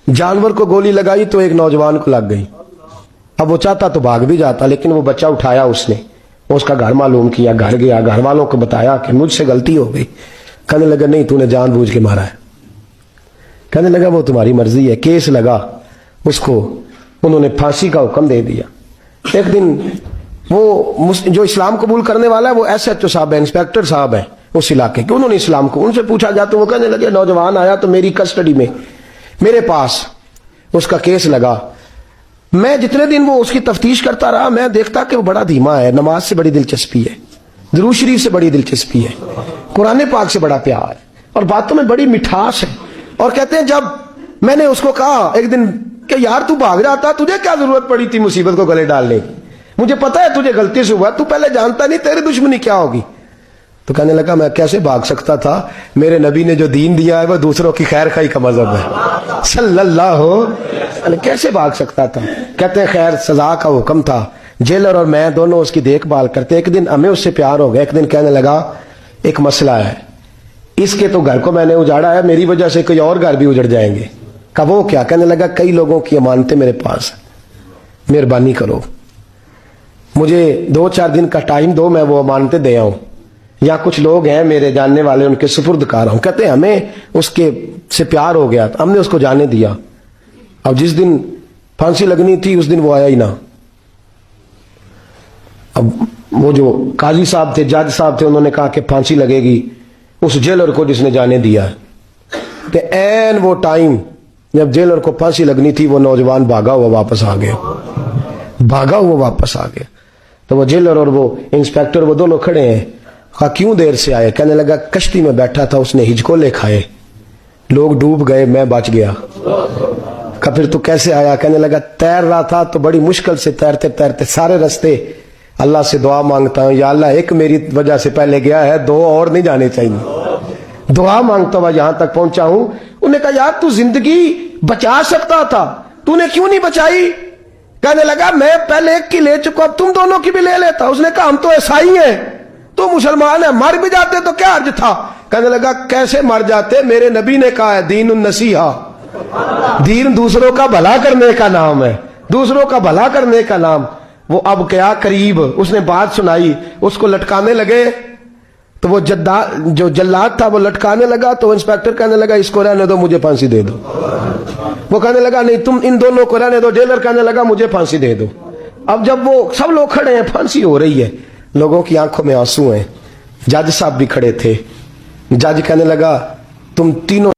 जानवर को गोली लगाई तो एक नौजवान को लग गई। अब वो चाहता तो भाग भी जाता, लेकिन वो बच्चा उठाया उसने, उसका घर मालूम किया, घर गया, घर वालों को बताया कि मुझसे गलती हो गई। कहने लगा नहीं, तूने जानबूझ के मारा है। कहने लगा वो तुम्हारी मर्जी है। केस लगा, उसको उन्होंने फांसी का हुक्म दे दिया। एक दिन वो जो इस्लाम कबूल करने वाला है वो SHO साहब है, इंस्पेक्टर साहब है उस इलाके के, उन्होंने इस्लाम को उनसे पूछा गया तो वो कहने लगे नौजवान आया तो मेरी कस्टडी में मेरे पास उसका केस लगा। मैं जितने दिन वो उसकी तफ्तीश करता रहा मैं देखता कि वो बड़ा धीमा है, नमाज से बड़ी दिलचस्पी है, दुरूद शरीफ से बड़ी दिलचस्पी है, कुरान पाक से बड़ा प्यार है और बातों में बड़ी मिठास है। और कहते हैं जब मैंने उसको कहा एक दिन कि यार तू भाग रहा था, तुझे क्या जरूरत पड़ी थी मुसीबत को गले डालने की, मुझे पता है तुझे गलती से हुआ, तू पहले जानता नहीं तेरी दुश्मनी क्या होगी। तो कहने लगा मैं कैसे भाग सकता था, मेरे नबी ने जो दीन दिया है वो दूसरों की खैर खाई का मजहब है सल्लल्लाहु अलैहि, कैसे भाग सकता था। कहते हैं खैर सजा का हुक्म था, जेलर और मैं दोनों उसकी देखभाल करते। एक दिन हमें उससे प्यार हो गया। एक दिन कहने लगा एक मसला है, इसके तो घर को मैंने उजाड़ा है, मेरी वजह से कोई और घर भी उजड़ जाएंगे। कहा वो क्या। कहने लगा कई लोगों की अमानतें मेरे पास है, मेहरबानी करो, मुझे 2-4 दिन का टाइम दो, मैं वो अमानतें दे आऊं, या कुछ लोग हैं मेरे जानने वाले उनके सुपुर्द कर रहा हूं। कहते हैं हमें उसके से प्यार हो गया, हमने उसको जाने दिया। अब जिस दिन फांसी लगनी थी उस दिन वो आया ही ना। अब वो जो काजी साहब थे, जज साहब थे, उन्होंने कहा कि फांसी लगेगी उस जेलर को जिसने जाने दिया। तो ऐन वो टाइम जब जेलर को फांसी लगनी थी वो नौजवान भागा हुआ वापस आ गया, भागा हुआ वापस आ गया। तो वो जेलर और वो इंस्पेक्टर वो दोनों खड़े हैं। कहा क्यों देर से आए। कहने लगा कश्ती में बैठा था, उसने हिजकोले खाए, लोग डूब गए, मैं बच गया। कहा फिर तू कैसे आया। कहने लगा तैर रहा था तो बड़ी मुश्किल से तैरते तैरते सारे रास्ते अल्लाह से दुआ मांगता हूं, या अल्लाह एक मेरी वजह से पहले गया है, 2 और नहीं जाने चाहिए, दुआ मांगता हुआ यहां तक पहुंचा हूं। उन्होंने कहा यार तू जिंदगी बचा सकता था, तूने क्यों नहीं बचाई। कहने लगा मैं पहले एक की ले चुका, अब तुम दोनों की भी ले लेता। उसने कहा हम तो ईसाई हैं, तो मुसलमान है, मर भी जाते तो क्या अर्ज था। कहने लगा कैसे मर जाते, मेरे नबी ने कहा है दीन नसीहा, दीन दूसरों का भला करने का नाम है, दूसरों का भला करने का नाम। वो अब क्या करीब उसने बात सुनाई, उसको लटकाने लगे तो वो जो जल्लाद था वो लटकाने लगा। तो इंस्पेक्टर कहने लगा इसको रहने दो, मुझे फांसी दे दो। वो कहने लगा नहीं तुम इन दोनों को रहने दो। जेलर कहने लगा मुझे फांसी दे दो। अब जब वो सब लोग खड़े हैं, फांसी हो रही है, लोगों की आंखों में आंसू हैं, जज साहब भी खड़े थे। जज कहने लगा तुम तीनों